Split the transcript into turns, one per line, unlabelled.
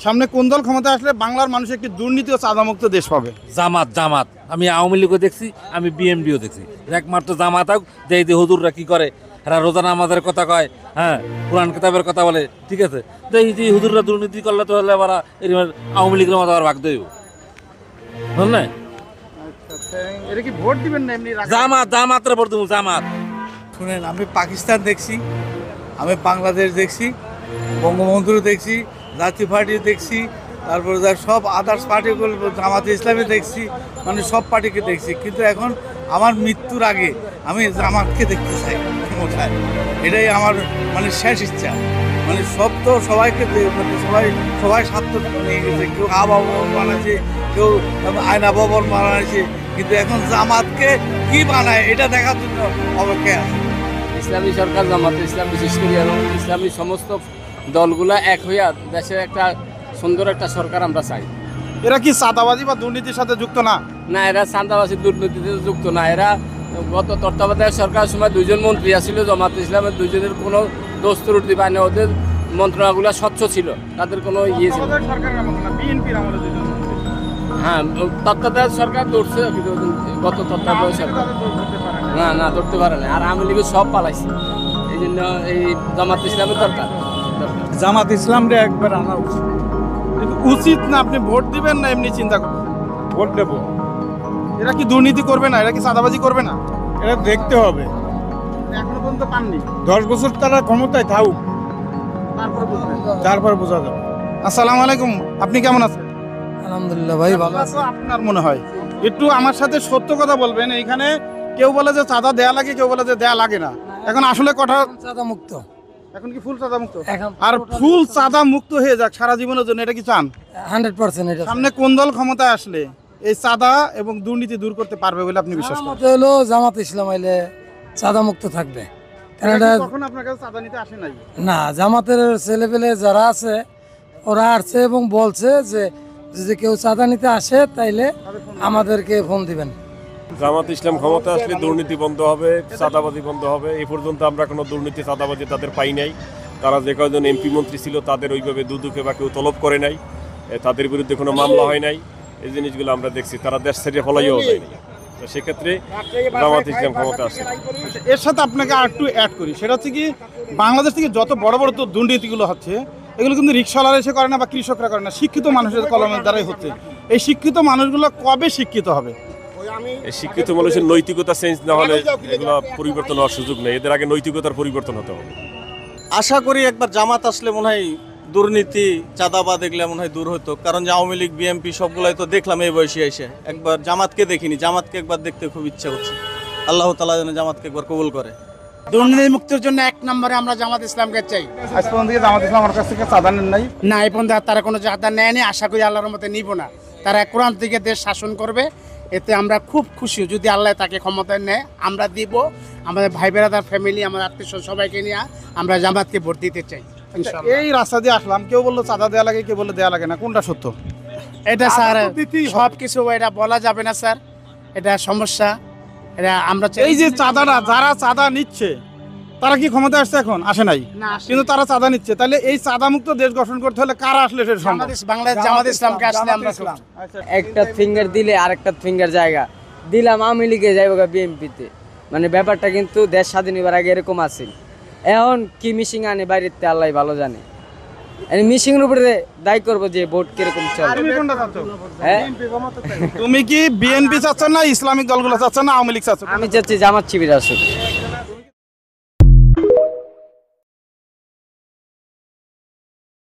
সামনে কোন দল ক্ষমতা আসলে বাংলার মানুষ একটি দুর্নীতি ও চাঁদামুক্ত দেশ পাবে?
জামাত জামাত। আমি আওয়ামী লীগও দেখছি, আমি বিএনপিও দেখছি। একমাত্র জামাত হোক, যে এই যে হুজুররা কি করে, এরা রোজানা আমাদের কথা কয়, হ্যাঁ কোরআন কিতাবের কথা বলে, ঠিক আছে। তো এই যে হুজুররা দুর্নীতি করলে তো হলে আবার আওয়ামী লীগের মতো আবার ভাগ দেব, বুঝলেন?
এটা কি ভোট দিবেন না এমনি?
জামাত, জামাতের ভোট দেবো, জামাত।
শুনেন, আমি পাকিস্তান দেখছি, আমি বাংলাদেশ দেখছি, বঙ্গবন্ধু দেখছি, জাতীয় পার্টি দেখছি, তারপরে সব আদার্স পার্টিগুলো, জামাতে ইসলামী দেখছি, মানে সব পার্টিকে দেখছি। কিন্তু এখন আমার মৃত্যুর আগে আমি জামাতকে দেখতে চাই ক্ষমতায়। এটাই আমার মানে শেষ ইচ্ছা। মানে সব তো সবাইকে সবাই স্বার্থ নিয়ে গেছে, কেউ আবা ভবন বানাচ্ছে, কেউ আয়না ভবন বানাচ্ছে, কিন্তু এখন জামাতকে কি বানায় এটা দেখার জন্য অপেক্ষায় আছে।
ইসলামী সরকার, জামাতে ইসলাম বিশেষ করে এবং ইসলামী সমস্ত দলগুলা এক হইয়া দেশের একটা সুন্দর একটা সরকার আমরা চাই।
এরা কি চাঁদাবাজি বা দুর্নীতির সাথে যুক্ত না?
না, এরা চাঁদাবাজি দুর্নীতিতে যুক্ত না। এরা গত তত্ত্বাবধায়ক সরকারের সময় 2 জন মন্ত্রী আসছিল, জামাতে ইসলামের 2 জনের কোনো দোষ ত্রুটি পায়নি। ওদের মন্ত্রণালয়গুলো স্বচ্ছ ছিল, তাদের কোনো ইয়ে ছিল। হ্যাঁ, তত্ত্বাবধায়ক সরকার ধরছে, গত তত্ত্বাবধায়ক সরকার না ধরতে পারে না। আর আওয়ামী লীগের সব পালাইছে, এই জন্য এই জামাত ইসলামের দরকার।
জামাত ইসলামটা একবার আনা উচিত।
উচিত না? আপনি ভোট দিবেন না এমনি চিন্তা করবেন?
ভোট দেব।
এরা কি দুর্নীতি করবে না? এরা কি চাঁদাবাজি করবে না?
এটা দেখতে হবে।
এখনো পর্যন্ত পাননি।
10 বছর তারা ক্ষমতায় থাকুক, তারপর বোঝা যাবে।
আসসালামু আলাইকুম, আপনি কেমন আছেন?
আলহামদুলিল্লাহ ভাই, ভালো আছে।
আপনার মনে হয় একটু আমার সাথে সত্য কথা বলবেন। এইখানে কেউ বলে যে চাঁদা দেয়া লাগে, কেউ বলে যে দেয়া লাগে না। এখন আসলে কথা
চাঁদা মুক্ত।
এখন কি ফুল চাঁদা মুক্ত? আর ফুল চাঁদা মুক্ত হয়ে যাক সারা জীবনের জন্য, এটা কি চান?
100% এটা।
সামনে কোন দল ক্ষমতায় আসলে এই চাঁদা এবং দুর্নীতি দূর করতে পারবে বলে আপনি বিশ্বাস করেন?
মতে হলো জামাত ইসলাম আইলে চাঁদা মুক্ত থাকবে।
কখন আপনার কাছে চাঁদা নিতে আসে নাই?
না, জামাতের ছেলেপেলে যারা আছে ওরা আসছে এবং বলছে যে যদি কেউ চাঁদা নিতে আসে তাইলে আমাদেরকে ফোন দিবেন।
জামাত ইসলাম ক্ষমতা আসলে দুর্নীতি বন্ধ হবে, চাঁদাবাজি বন্ধ হবে। এই পর্যন্ত আমরা কোনো দুর্নীতি চাঁদাবাজি তাদের পাই নাই। তারা যে কয়েকজন এমপি মন্ত্রী ছিল তাদের ওইভাবে দুদকে বা কেউ তলব করে নাই, তাদের বিরুদ্ধে কোনো মামলা হয় নাই। এই জিনিসগুলো আমরা দেখছি। তারা দেশ ছেড়ে ফলাইও যায়নি। তো সেক্ষেত্রে জামাত ইসলাম ক্ষমতা আসে।
এর সাথে আপনাকে আর একটু অ্যাড করি, সেটা হচ্ছে কি বাংলাদেশ থেকে যত বড় বড় দুর্নীতিগুলো হচ্ছে এগুলো কিন্তু রিক্সাওয়ালারা এসে করে না বা কৃষকরা করে না, শিক্ষিত মানুষের কলমের দ্বারাই হচ্ছে। এই শিক্ষিত মানুষগুলো কবে শিক্ষিত হবে?
শিক্ষিত মানুষের নৈতিকতা চেঞ্জ না হলে এগুলো পরিবর্তন হওয়ার সুযোগ নেই। এদের আগে নৈতিকতার পরিবর্তন হতে হবে।
আশা করি একবার জামাত আসলে মনে হয় দুর্নীতি চাঁদাবাদ এগুলো মনে হয় দূর হতো। কারণ যে আওয়ামী লীগ বিএনপি সবগুলাই তো দেখলাম এই বয়সে এসে, একবার জামাতকে দেখিনি। জামাতকে একবার দেখতে খুব ইচ্ছা করছে। আল্লাহ তাআলা যেন জামাতকে একবার কবুল করে।
দুর্নীতি মুক্তির জন্য 1 নম্বরে আমরা জামাত ইসলামকে চাই।
আজ পর্যন্ত জামাত ইসলাম আমার কাছ থেকে চাঁদা নেন নাই?
না, এই পর্যন্ত তারা কোনো চাঁদা নেয়নি। আশা করি আল্লাহর মতে নিব না। তারা কোরআন থেকে দেশ শাসন করবে, এতে আমরা খুব খুশি। যদি আল্লাহ তাকে ক্ষমতায় নেয় আমরা দিব। আমাদের ভাই বেড়াদার ফ্যামিলি, আমাদের আত্মীয় সবাইকে নিয়ে আমরা জামাতকে ভোট দিতে চাই।
এই রাস্তা দিয়ে আসলাম, কেউ বললো চাঁদা দেওয়া লাগে, কেউ বললো দেওয়া লাগে না, কোনটা সত্য?
এটা স্যার সব কিছু এটা বলা যাবে না স্যার, এটা সমস্যা। এটা আমরা
এই যে চাঁদাটা, যারা চাঁদা নিচ্ছে তারা কি ক্ষমতা আসছে? এখন আসে নাই, কিন্তু তারা চাঁদা নিচ্ছে। তাহলে এই চাঁদা মুক্ত দেশ গঠন করতে হলে কারা আসলে সেটা সম্ভব?
বাংলাদেশ জামাত ইসলামকে আসলে আমরা
একটা ফিঙ্গার দিলে আরেকটা ফিঙ্গার জায়গা দিলাম আওয়ামী লীগে যাইব বিএনপিতে। মানে ব্যাপারটা কিন্তু দেশ স্বাধীন হবার আগে এরকম আছে। এখন কি মিশিং আনে বাইরেতে আল্লাহ ভালো জানে। মিশিং এর উপরে দায়ী করবো যে ভোট কিরকম চলে।
তুমি কি বিএনপি চাচ্ছ না ইসলামিক দলগুলো চাচ্ছ না আওয়ামী লীগ চাচ্ছ?
আমি চাচ্ছি জামাত শিবির আসুক।